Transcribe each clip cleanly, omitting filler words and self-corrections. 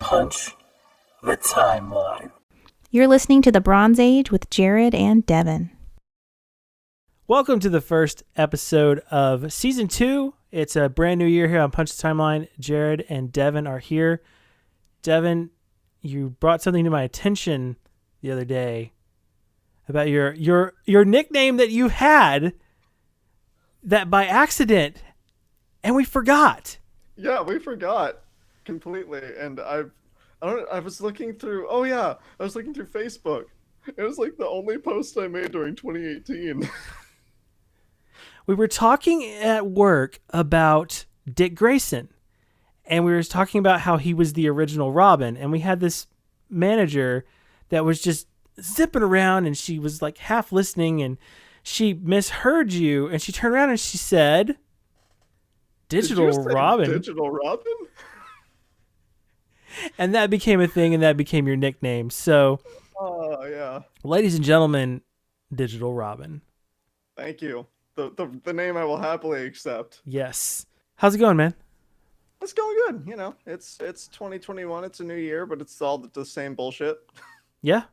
Punch the timeline. You're listening to The Bronze Age with Jarrod and Devin. Welcome to the first episode of Season 2. It's a brand new year here on Punch the Timeline. Jarrod and Devin are here. Devin, you brought something to my attention the other day about your nickname that you had that by accident, and we forgot. Yeah, we forgot completely. And I was looking through. Oh yeah, I was looking through Facebook. It was like the only post I made during 2018. We were talking at work about Dick Grayson, and we were talking about how he was the original Robin, and we had this manager that was just zipping around, and she was like half listening, and she misheard you, and she turned around and she said, Digital Robin. Digital Robin? And that became a thing, and that became your nickname. So, yeah. Ladies and gentlemen, Digital Robin. Thank you. The name I will happily accept. Yes. How's it going, man? It's going good. You know, it's 2021. It's a new year, but it's all the same bullshit. Yeah.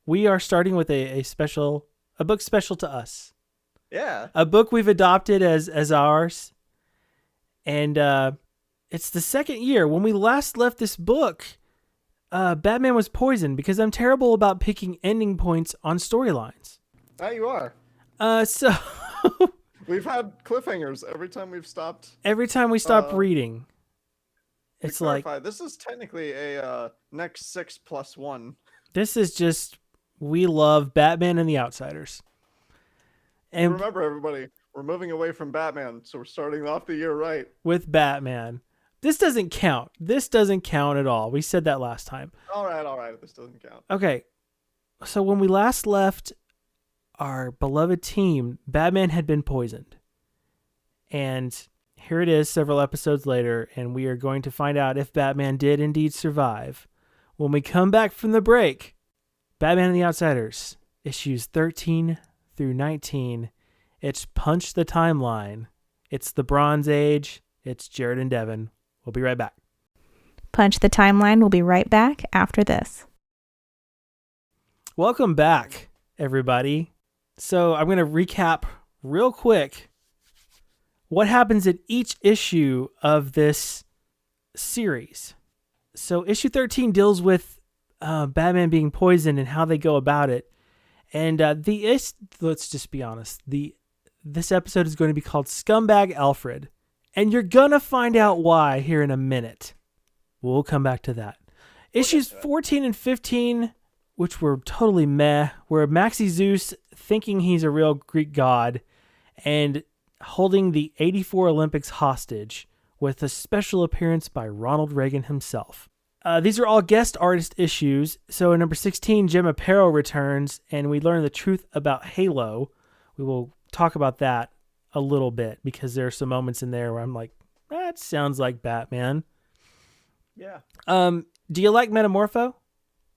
We are starting with a book special to us. Yeah. A book we've adopted as ours. And it's the second year. When we last left this book, Batman was poisoned because I'm terrible about picking ending points on storylines. Now you are. So We've had cliffhangers every time we've stopped. Every time we stop reading, it's like this is technically a next 6+1. This is just we love Batman and the Outsiders. And remember, everybody, we're moving away from Batman, so we're starting off the year right with Batman. This doesn't count. This doesn't count at all. We said that last time. All right. This doesn't count. Okay. So when we last left our beloved team, Batman had been poisoned. And here it is several episodes later, and we are going to find out if Batman did indeed survive. When we come back from the break, Batman and the Outsiders, issues 13 through 19. It's Punch the Timeline. It's the Bronze Age. It's Jarrod and Devin. We'll be right back. Punch the Timeline will be right back after this. Welcome back, everybody. So I'm going to recap real quick what happens in each issue of this series. So issue 13 deals with Batman being poisoned and how they go about it. And let's just be honest. This episode is going to be called Scumbag Alfred. And you're going to find out why here in a minute. We'll come back to that. Issues 14 and 15, which were totally meh, were Maxi Zeus thinking he's a real Greek god and holding the 84 Olympics hostage with a special appearance by Ronald Reagan himself. These are all guest artist issues. So in number 16, Jim Aparo returns, and we learn the truth about Halo. We will talk about that a little bit because there are some moments in there where I'm like, that sounds like Batman. Yeah. Do you like Metamorpho?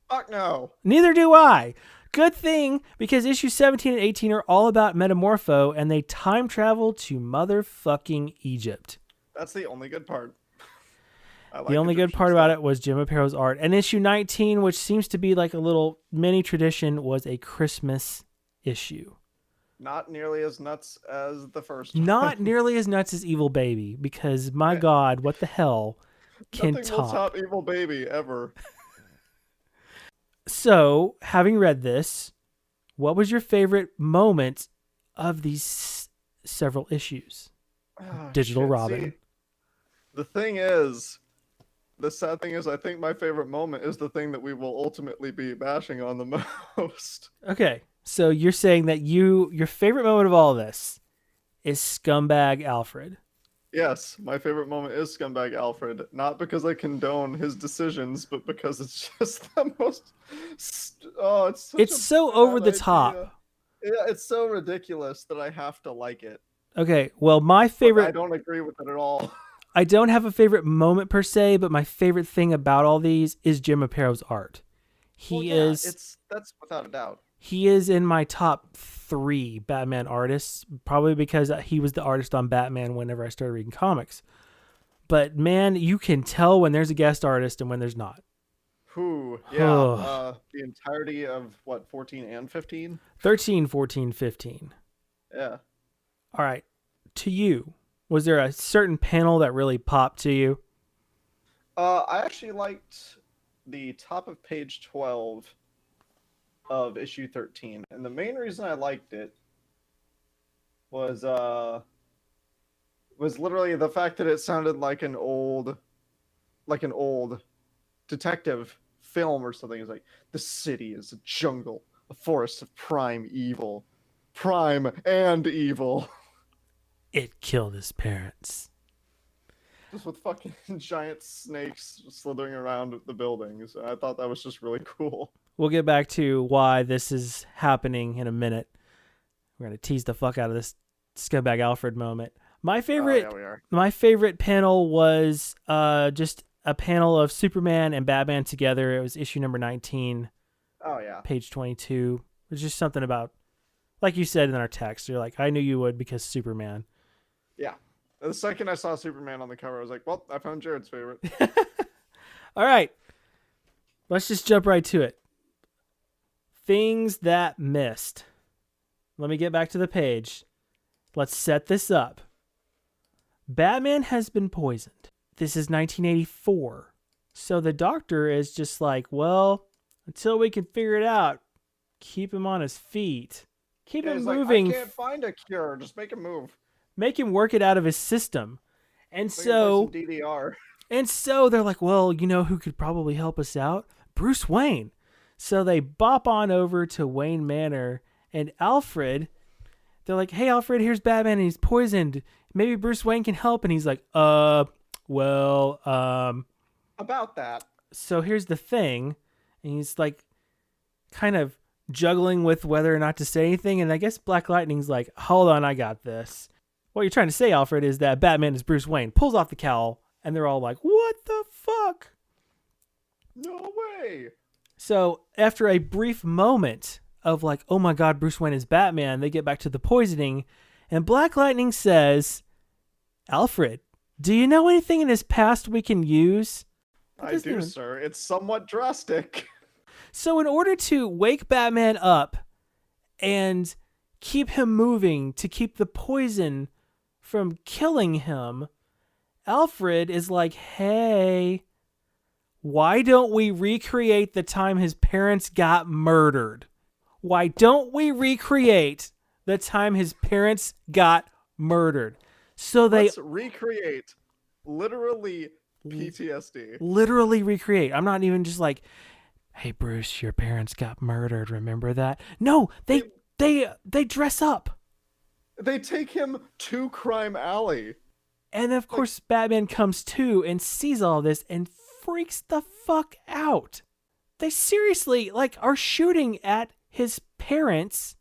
Fuck no. Neither do I. Good thing, because issues 17 and 18 are all about Metamorpho, and they time travel to motherfucking Egypt. That's the only good part. The only good part about it was Jim Aparo's art. And issue 19, which seems to be like a little mini tradition, was a Christmas issue. Not nearly as nuts as the first one. Not nearly as nuts as Evil Baby, because my God, what the hell can Nothing top? will top Evil Baby ever. So, having read this, what was your favorite moment of these several issues? Digital Robin. See, the sad thing is, I think my favorite moment is the thing that we will ultimately be bashing on the most. Okay, so you're saying that your favorite moment of all of this is Scumbag Alfred. Yes, my favorite moment is Scumbag Alfred. Not because I condone his decisions, but because it's just the most... it's so over the top. Yeah, it's so ridiculous that I have to like it. Okay, well, my favorite... I don't agree with it at all. I don't have a favorite moment per se, but my favorite thing about all these is Jim Aparo's art. That's without a doubt. He is in my top 3 Batman artists, probably because he was the artist on Batman whenever I started reading comics. But man, you can tell when there's a guest artist and when there's not. Who? Yeah. The entirety of what, 14 and 15? 13, 14, 15. Yeah. All right. To you, was there a certain panel that really popped to you? I actually liked the top of page 12 of issue 13, and the main reason I liked it was literally the fact that it sounded like an old detective film or something. It's like, the city is a jungle, a forest of prime and evil. It killed his parents. Just with fucking giant snakes slithering around the buildings. I thought that was just really cool. We'll get back to why this is happening in a minute. We're going to tease the fuck out of this Scumbag Alfred moment. My favorite panel was just a panel of Superman and Batman together. It was issue number 19. Oh, yeah. Page 22. It was just something about, like you said in our text, you're like, I knew you would because Superman. Yeah. The second I saw Superman on the cover, I was like, well, I found Jarrod's favorite. All right. Let's just jump right to it. Things that missed. Let me get back to the page. Let's set this up. Batman has been poisoned. This is 1984. So the doctor is just like, well, until we can figure it out, keep him on his feet. Keep him moving. Like, I can't find a cure. Just make him move. Make him work it out of his system. And Make so him play some DDR. And so they're like, well, you know who could probably help us out? Bruce Wayne. So they bop on over to Wayne Manor, and Alfred, they're like, hey, Alfred, here's Batman, and he's poisoned. Maybe Bruce Wayne can help. And he's like, About that. So here's the thing. And he's like, kind of juggling with whether or not to say anything. And I guess Black Lightning's like, hold on, I got this. What you're trying to say, Alfred, is that Batman is Bruce Wayne. Pulls off the cowl, and they're all like, what the fuck? No way. So after a brief moment of like, oh my God, Bruce Wayne is Batman, they get back to the poisoning, and Black Lightning says, Alfred, do you know anything in his past we can use? I do, sir. It's somewhat drastic. So in order to wake Batman up and keep him moving, to keep the poison from killing him, Alfred is like, hey, why don't we recreate the time his parents got murdered? Why don't we recreate the time his parents got murdered? So let's recreate literally PTSD. Literally recreate. I'm not even just like, hey, Bruce, your parents got murdered. Remember that? No, they dress up. They take him to Crime Alley. And of course, Batman comes to and sees all this and freaks the fuck out. They seriously are shooting at his parents,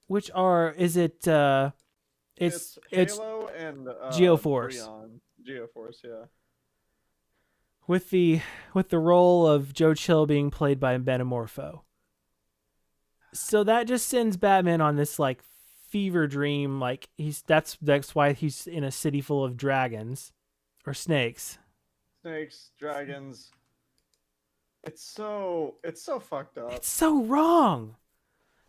which are, it's Halo and Geoforce. Geoforce, yeah. With the role of Joe Chill being played by Metamorpho. So that just sends Batman on this fever dream. That's why he's in a city full of dragons or snakes. Snakes, dragons. It's so fucked up. It's so wrong.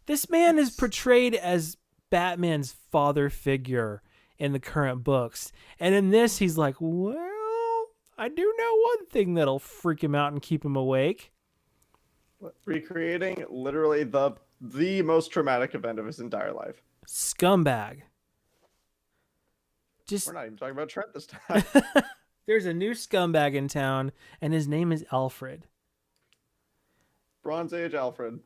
This man is portrayed as Batman's father figure in the current books. And in this, he's like, well, I do know one thing that'll freak him out and keep him awake. Recreating literally the most traumatic event of his entire life. Scumbag. We're not even talking about Trent this time. There's a new scumbag in town, and his name is Alfred. Bronze Age Alfred.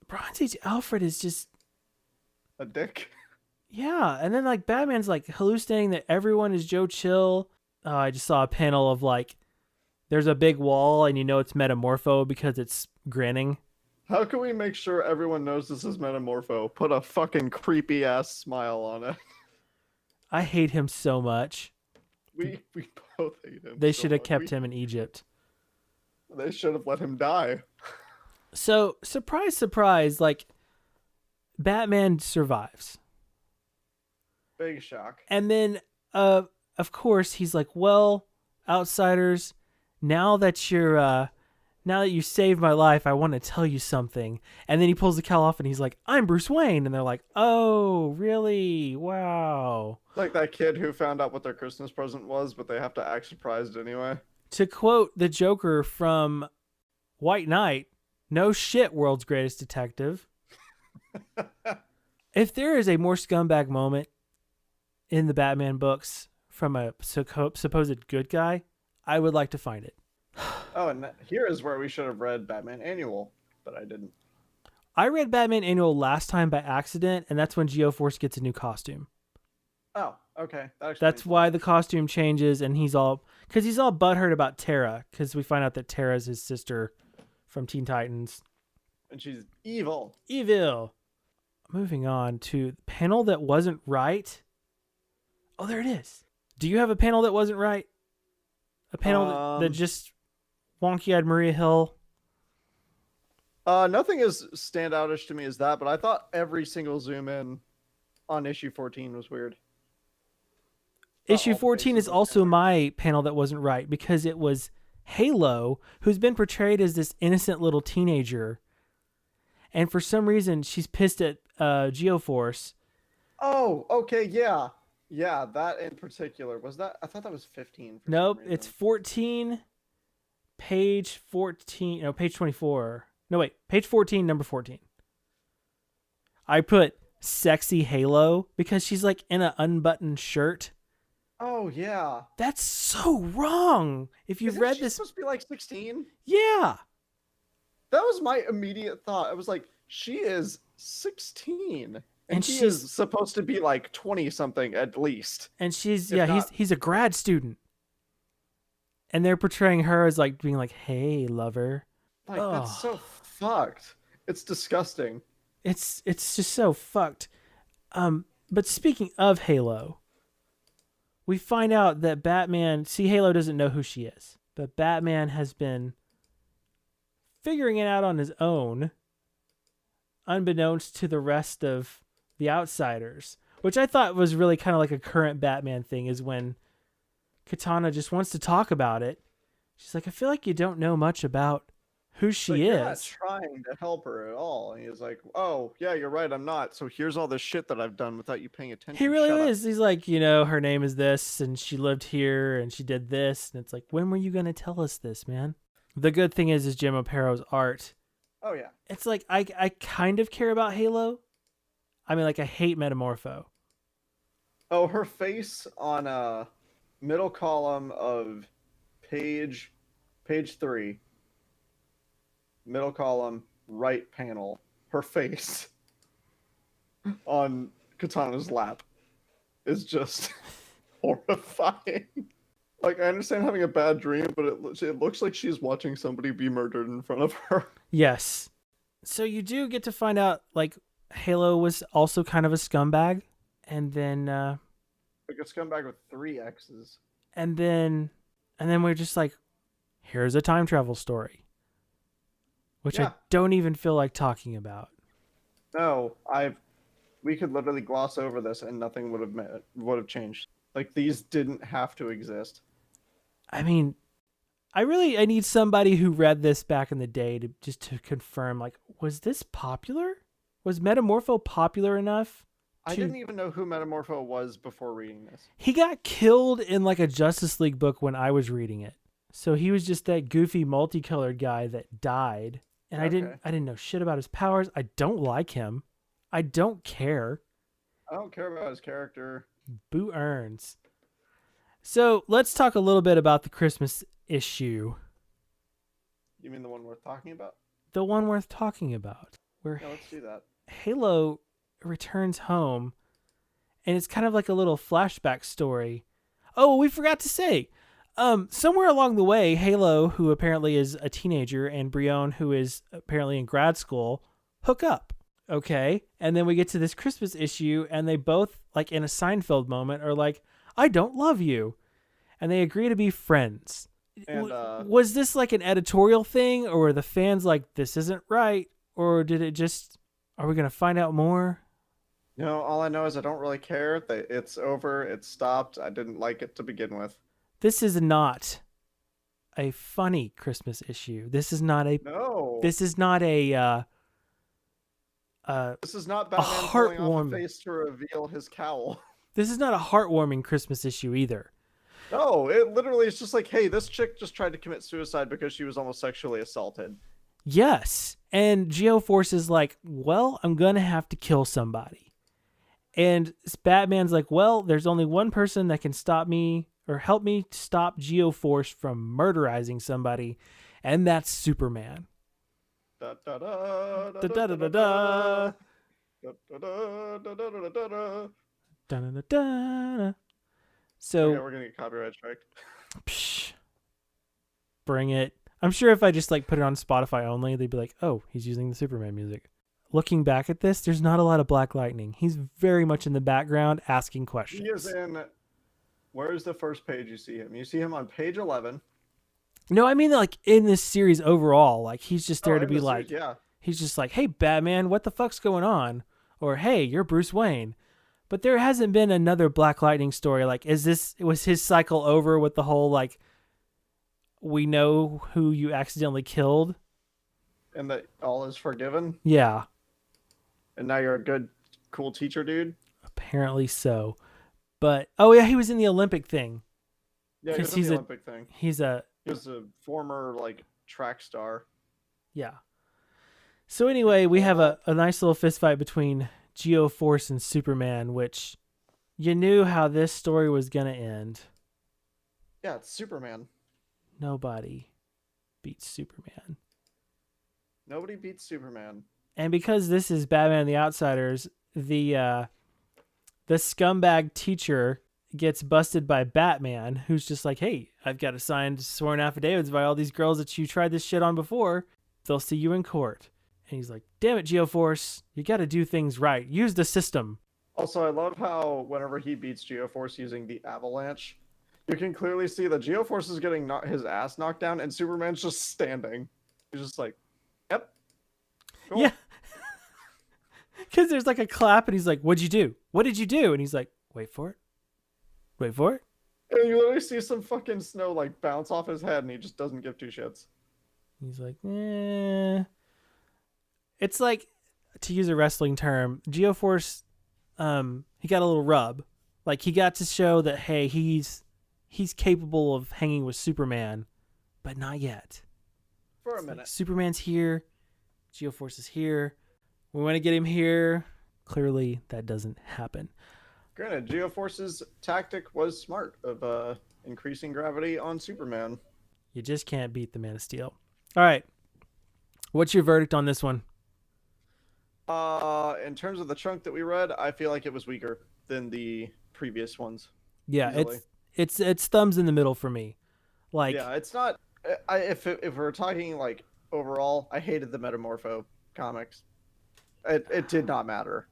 Bronze Age Alfred is just a dick. Yeah, and then Batman's hallucinating that everyone is Joe Chill. I just saw a panel of there's a big wall, and it's Metamorpho because it's grinning. How can we make sure everyone knows this is Metamorpho? Put a fucking creepy ass smile on it. I hate him so much. We both hate him. They should have kept him in Egypt. They should have let him die. So, surprise, surprise, Batman survives. Big shock. And then, of course, he's like, well, outsiders, now that you saved my life, I want to tell you something. And then he pulls the cowl off and he's like, I'm Bruce Wayne. And they're like, oh, really? Wow. Like that kid who found out what their Christmas present was, but they have to act surprised anyway. To quote the Joker from White Knight, no shit, world's greatest detective. If there is a more scumbag moment in the Batman books from a supposed good guy, I would like to find it. Oh, and here is where we should have read Batman Annual, but I didn't. I read Batman Annual last time by accident, and that's when Geoforce gets a new costume. Oh, okay. That's why the costume changes, and he's all butthurt about Tara, because we find out that Tara's his sister from Teen Titans. And she's evil. Evil. Moving on to the panel that wasn't right. Oh, there it is. Do you have a panel that wasn't right? A panel that just wonky-eyed Maria Hill? Nothing as standoutish to me as that, but I thought every single zoom in on issue 14 was weird. Issue 14 is also my panel that wasn't right, because it was Halo, who's been portrayed as this innocent little teenager. And for some reason, she's pissed at Geoforce. Oh, okay, yeah. Yeah, that in particular. Was that? I thought that was 15. Nope, it's 14, page 14. No, page 24. No, wait, page 14, number 14. I put sexy Halo because she's like in an unbuttoned shirt. Oh, yeah. That's so wrong. If you've read this. Supposed to be like 16? Yeah. That was my immediate thought. I was like, she is 16. And she's is supposed to be like 20 something at least. And he's a grad student. And they're portraying her as like being like, hey, lover. Like, that's so fucked. It's disgusting. It's just so fucked. But speaking of Halo, we find out that Halo doesn't know who she is, but Batman has been figuring it out on his own, unbeknownst to the rest of the outsiders, which I thought was really kind of like a current Batman thing, is when Katana just wants to talk about it. She's like, I feel like you don't know much about who she is. You're not trying to help her at all. And he's like, oh, yeah, you're right, I'm not. So here's all this shit that I've done without you paying attention. He really is. He's like, her name is this, and she lived here, and she did this. And it's like, when were you going to tell us this, man? The good thing is Jim O'Pero's art. Oh, yeah. It's like, I kind of care about Halo. I mean, like, I hate Metamorpho. Oh, her face on middle column of page 3. Middle column, right panel. Her face on Katana's lap is just horrifying. Like, I understand having a bad dream, but it looks like she's watching somebody be murdered in front of her. Yes. So you do get to find out, like, Halo was also kind of a scumbag, and then Like a scumbag with 3 X's. And then we're just like, here's a time travel story, which I don't even feel like talking about. No, we could literally gloss over this and nothing would have changed. Like, these didn't have to exist. I mean, I need somebody who read this back in the day to confirm, like, was this popular? Was Metamorpho popular enough? I didn't even know who Metamorpho was before reading this. He got killed in like a Justice League book when I was reading it. So he was just that goofy multicolored guy that died. And Okay. I didn't know shit about his powers. I don't like him. I don't care. I don't care about his character. Boo earns. So let's talk a little bit about the Christmas issue. You mean the one worth talking about? The one worth talking about. Where Yeah, let's do that. Halo returns home, and it's kind of like a little flashback story. Oh, we forgot to say, somewhere along the way, Halo, who apparently is a teenager, and Brion, who is apparently in grad school, hook up. Okay, and then we get to this Christmas issue, and they both, like in a Seinfeld moment, are like, I don't love you. And they agree to be friends. And Was this like an editorial thing, or were the fans like, this isn't right? Or did it just, are we going to find out more? all I know is I don't really care. It's over. It stopped. I didn't like it to begin with. This is not a funny Christmas issue. This is not a. No. This is not a. This is not Batman pulling off a heartwarming. face to reveal his cowl. This is not a heartwarming Christmas issue either. No, it literally is just like, hey, this chick just tried to commit suicide because she was almost sexually assaulted. Yes, and Geoforce is like, well, I'm gonna have to kill somebody, and Batman's like, well, there's only one person that can stop me or help me stop Geoforce from murderizing somebody, and that's Superman. Da da da Da da da da da. da da da da da da. Da da da da. So Okay, we're gonna get copyright strike. psh, bring it. I'm sure if I just like put it on Spotify only, they'd be like, oh, he's using the Superman music. Looking back at this, there's not a lot of Black Lightning. He's very much in the background asking questions. He is in. Where's the first page you see him? You see him on page 11. No, I mean like in this series overall, like he's just there to in be the like, series, yeah. he's just like, hey, Batman, what the fuck's going on? Or hey, you're Bruce Wayne. But there hasn't been another Black Lightning story. Like, was his cycle over with the whole like, we know who you accidentally killed? And that all is forgiven. Yeah, And now you're a good, cool teacher, dude. apparently so. But oh yeah, he was in the Olympic thing. Yeah, 'Cause he's he's the a- Olympic thing. He's a He was a former like track star. yeah. So anyway, we have a nice little fist fight between Geoforce and Superman, which you knew how this story was gonna end. Yeah, it's Superman. Nobody beats Superman. Nobody beats Superman. And because this is Batman and the Outsiders, the scumbag teacher gets busted by Batman, who's just like, hey, I've got to sign sworn affidavits by all these girls that you tried this shit on before. They'll see you in court. And he's like, damn it, Geoforce, you got to do things right. Use the system. Also, I love how whenever he beats Geoforce using the avalanche, you can clearly see that Geoforce is getting his ass knocked down, and Superman's just standing. He's just like, yep. Cool. Yeah. Because there's like a clap and he's like, what'd you do? What did you do? And he's like, wait for it. Wait for it. And you literally see some fucking snow like bounce off his head, and he just doesn't give two shits. He's like, eh. It's like, to use a wrestling term, Geoforce, he got a little rub. Like he got to show that, hey, he's capable of hanging with Superman, but not yet. For a It's like, minute. Superman's here. Geoforce is here. We want to get him here. Clearly, that doesn't happen. Granted, Geoforce's tactic was smart of increasing gravity on Superman. You just can't beat the Man of Steel. All right. What's your verdict on this one? In terms of the chunk that we read, I feel like it was weaker than the previous ones. Yeah, Easily. it's thumbs in the middle for me. Like, Yeah, it's not. If we're talking like overall, I hated the Metamorpho comics. It did not matter.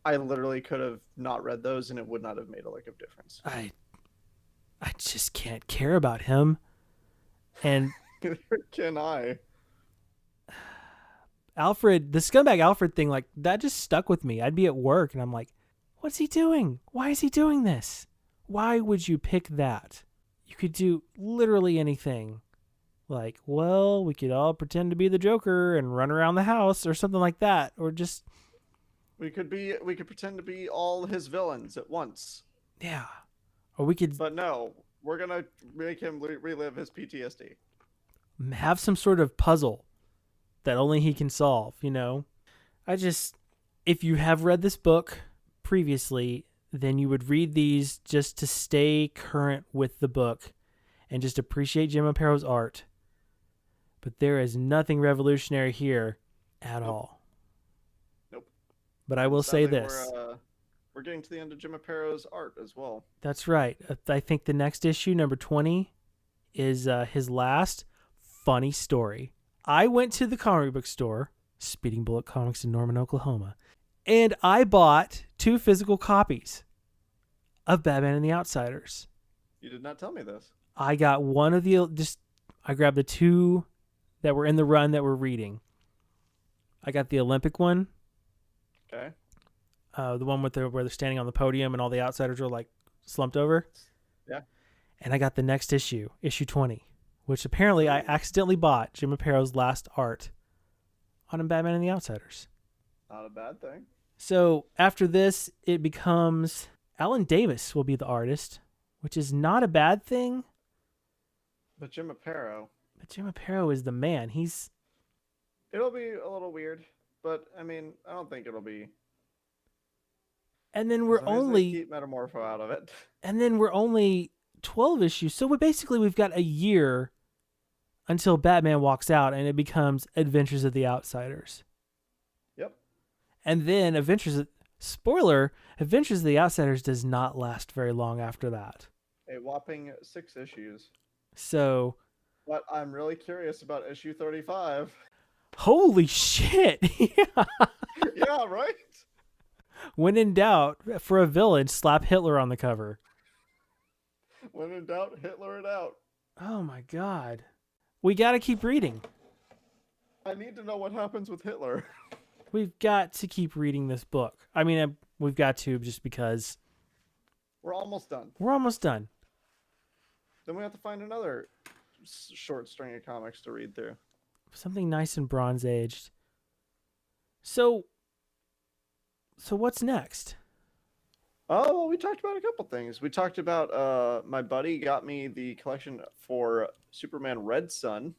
I literally could have not read those, and it would not have made a lick of difference. I just can't care about him. And Neither can I. Alfred, the scumbag Alfred thing, like that just stuck with me. I'd be at work and I'm like, what's he doing? Why is he doing this? Why would you pick that? You could do literally anything. Like, well, we could all pretend to be the Joker and run around the house or something like that. Or just, We could pretend to be all his villains at once. yeah. Or we could But no, we're gonna make him relive his PTSD. have some sort of puzzle that only he can solve, you know? If you have read this book previously, then you would read these just to stay current with the book and just appreciate Jim Apato's art. But there is nothing revolutionary here at all. Nope. But I will say Sadly, this. We're getting to the end of Jim Apato's art as well. That's right. I think the next issue, number 20, is his last funny story. I went to the comic book store, Speeding Bullet Comics in Norman, Oklahoma, and I bought 2 physical copies of Batman and the Outsiders. You did not tell me this. I got one of I grabbed the 2 that were in the run that we're reading. I got the Olympic one. Okay. The one where they're standing on the podium and all the outsiders are like slumped over. Yeah. And I got the next issue, issue 20, which apparently I accidentally bought Jim Apato's last art on Batman and the Outsiders. Not a bad thing. So after this, it becomes Alan Davis will be the artist, which is not a bad thing. But Jim Aparo. But Jim Aparo is the man. It'll be a little weird, but I mean, I don't think it'll be. And then we're As long as they only keep Metamorpho out of it. And then we're only 12 issues. So we've got a year until Batman walks out and it becomes Adventures of the Outsiders. Yep. And then Adventures of the Outsiders does not last very long after that. A whopping 6 issues. So. But I'm really curious about issue 35. Holy shit. Yeah. Yeah, right? When in doubt, for a villain, slap Hitler on the cover. When in doubt, Hitler it out. Oh my God. We got to keep reading. I need to know what happens with Hitler. We've got to keep reading this book. I mean, we've got to just because. We're almost done. We're almost done. Then we have to find another short string of comics to read through. Something nice and Bronze Aged. So what's next? Oh, well, we talked about a couple things. We talked about my buddy got me the collection for Superman Red Sun.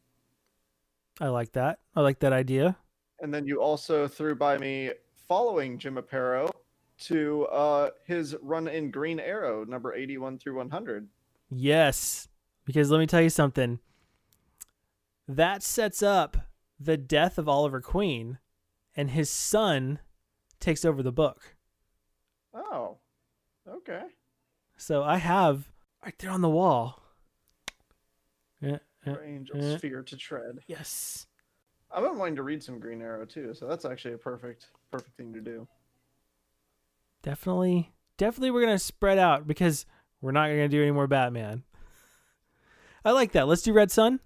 I like that. I like that idea. And then you also threw by me following Jim Aparo to his run in Green Arrow, number 81 through 100. Yes, because let me tell you something. That sets up the death of Oliver Queen, and his son takes over the book. Oh, okay. So I have right there on the wall. For Angel's Fear to Tread. Yes. I've been wanting to read some Green Arrow too, so that's actually a perfect thing to do. Definitely we're gonna spread out because we're not gonna do any more Batman. I like that. Let's do Red Sun.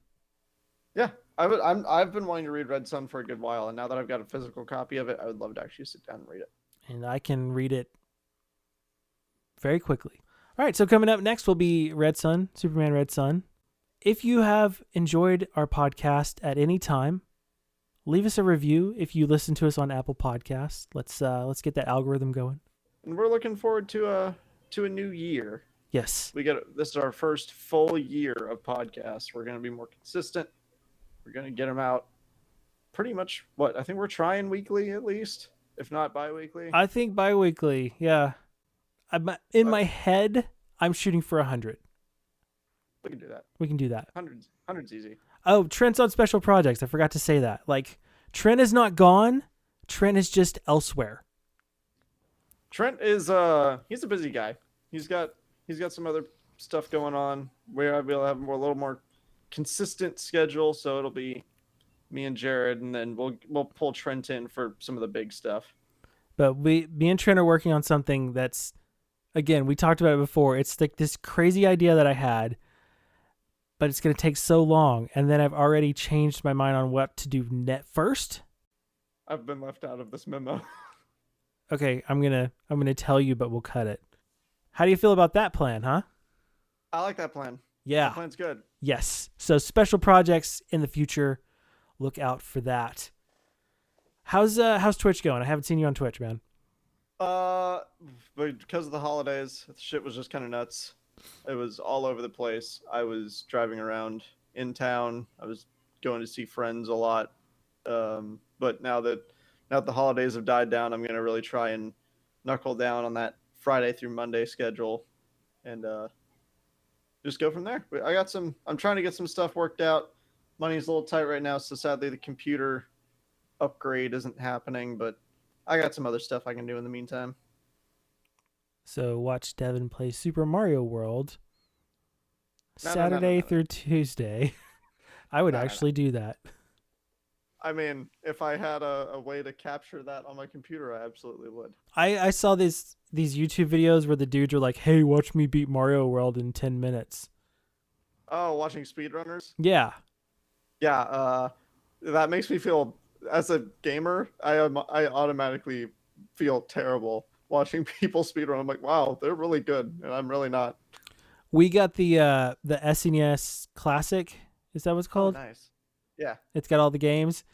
Yeah, I've been wanting to read Red Sun for a good while, and now that I've got a physical copy of it, I would love to actually sit down and read it. And I can read it very quickly. All right, so coming up next will be Red Sun, Superman Red Sun. If you have enjoyed our podcast at any time, leave us a review if you listen to us on Apple Podcasts. Let's get that algorithm going. And we're looking forward to a new year. Yes. This is our first full year of podcasts. We're going to be more consistent. We're going to get them out pretty much I think we're trying weekly at least, if not bi-weekly. I think bi-weekly. Yeah. In my head, I'm shooting for 100. We can do that. We can do that. 100's easy. Oh, Trent's on special projects. I forgot to say that. Like, Trent is not gone. Trent is just elsewhere. Trent is he's a busy guy. He's got some other stuff going on where we'll have a little more consistent schedule, so it'll be me and Jarrod, and then we'll pull Trent in for some of the big stuff. But me and Trent are working on something that's, again, we talked about it before. It's like this crazy idea that I had, but it's going to take so long, and then I've already changed my mind on what to do first. I've been left out of this memo. Okay, I'm gonna tell you, but we'll cut it. How do you feel about that plan, huh? I like that plan. Yeah. That plan's good. Yes. So special projects in the future. Look out for that. How's Twitch going? I haven't seen you on Twitch, man. But because of the holidays, shit was just kind of nuts. It was all over the place. I was driving around in town. I was going to see friends a lot. But now that the holidays have died down, I'm going to really try and knuckle down on that Friday through Monday schedule and just go from there. I'm trying to get some stuff worked out. Money's a little tight right now, so sadly the computer upgrade isn't happening, but I got some other stuff I can do in the meantime. So watch Devin play Super Mario World Saturday through Tuesday. I would actually do that. I mean, if I had a way to capture that on my computer, I absolutely would. I saw these YouTube videos where the dudes are like, hey, watch me beat Mario World in 10 minutes. Oh, watching speedrunners? Yeah. Yeah, that makes me feel, as a gamer, I automatically feel terrible watching people speedrun. I'm like, wow, they're really good, and I'm really not. We got the SNES Classic. Is that what it's called? Oh, nice. Yeah. It's got all the games.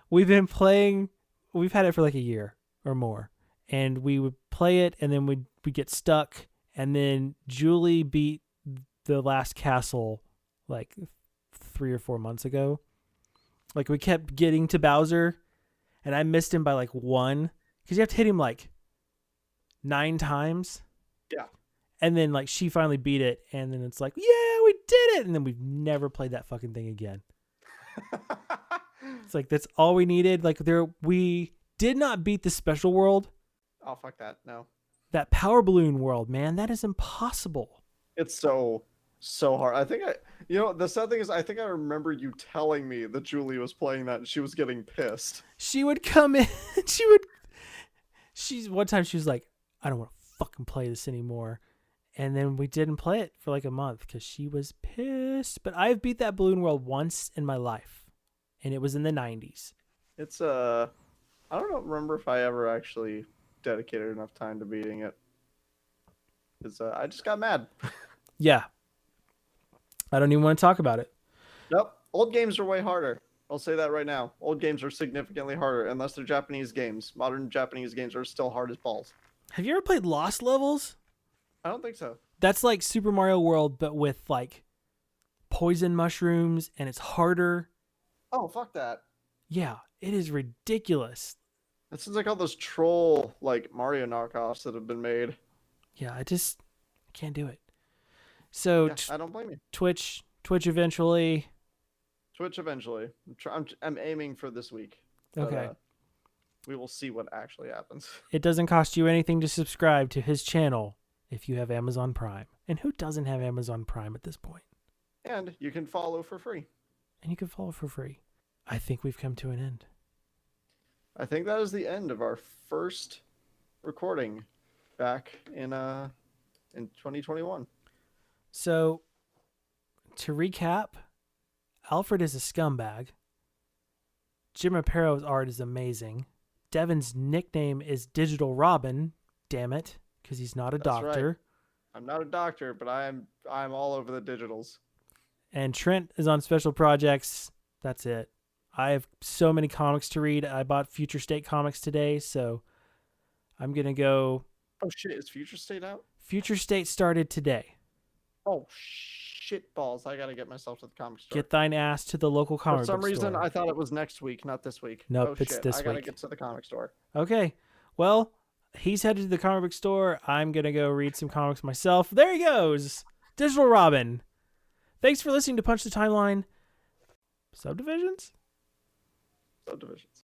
We've been playing. We've had it for like a year or more, and we would play it, and then we'd get stuck, and then Julie beat the last castle like 3 or 4 months ago. Like we kept getting to Bowser, and I missed him by like 1 because you have to hit him like 9 times. Yeah. And then like she finally beat it, and then it's like, yeah, we did it, and then we've never played that fucking thing again. It's like that's all we needed. Like we did not beat the special world. Oh, fuck that. No. That power balloon world, man, that is impossible. It's so hard. I think the sad thing is I think I remember you telling me that Julie was playing that and she was getting pissed. She would come in, one time she was like, I don't want to fucking play this anymore. And then we didn't play it for like a month because she was pissed. But I've beat that balloon world once in my life, and it was in the 90s. It's I don't remember if I ever actually dedicated enough time to beating it. Because I just got mad. Yeah. I don't even want to talk about it. Nope. Old games are way harder. I'll say that right now. Old games are significantly harder unless they're Japanese games. Modern Japanese games are still hard as balls. Have you ever played Lost Levels? I don't think so. That's like Super Mario World, but with like poison mushrooms, and it's harder. Oh, fuck that. Yeah, it is ridiculous. That sounds like all those troll like Mario knockoffs that have been made. Yeah, I can't do it. So Yeah, I don't blame you. Twitch eventually. Twitch eventually. I'm aiming for this week. But, Okay. we will see what actually happens. It doesn't cost you anything to subscribe to his channel if you have Amazon Prime. And who doesn't have Amazon Prime at this point? And you can follow for free. And you can follow for free. I think we've come to an end. I think that is the end of our first recording back in 2021. So, to recap, Alfred is a scumbag. Jim Apparo's art is amazing. Devin's nickname is Digital Robin, damn it, because he's not a doctor. Right. I'm not a doctor, but I'm all over the digitals. And Trent is on special projects. That's it. I have so many comics to read. I bought Future State comics today, so I'm going to go. Oh, shit. Is Future State out? Future State started today. Oh, shit balls. I got to get myself to the comic store. Get thine ass to the local comic book store. For some reason, I thought it was next week, not this week. Nope, oh, it's shit. this I got to week. get to the comic store. Okay. Well, he's headed to the comic book store. I'm going to go read some comics myself. There he goes. Digital Robin. Thanks for listening to Punch the Timeline. Subdivisions? Subdivisions.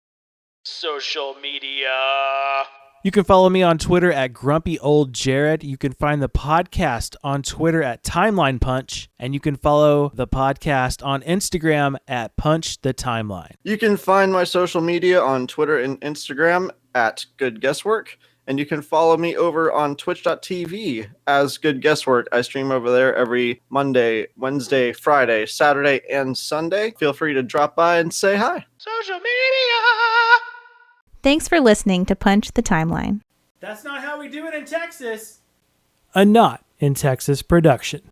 Social media. You can follow me on Twitter at Grumpy Old Jarrod. You can find the podcast on Twitter at Timeline Punch. And you can follow the podcast on Instagram at Punch the Timeline. You can find my social media on Twitter and Instagram at Good Guesswork. And you can follow me over on twitch.tv as Good Guesswork. I stream over there every Monday, Wednesday, Friday, Saturday, and Sunday. Feel free to drop by and say hi. Social media. Thanks for listening to Punch the Timeline. That's not how we do it in Texas. A Not in Texas production.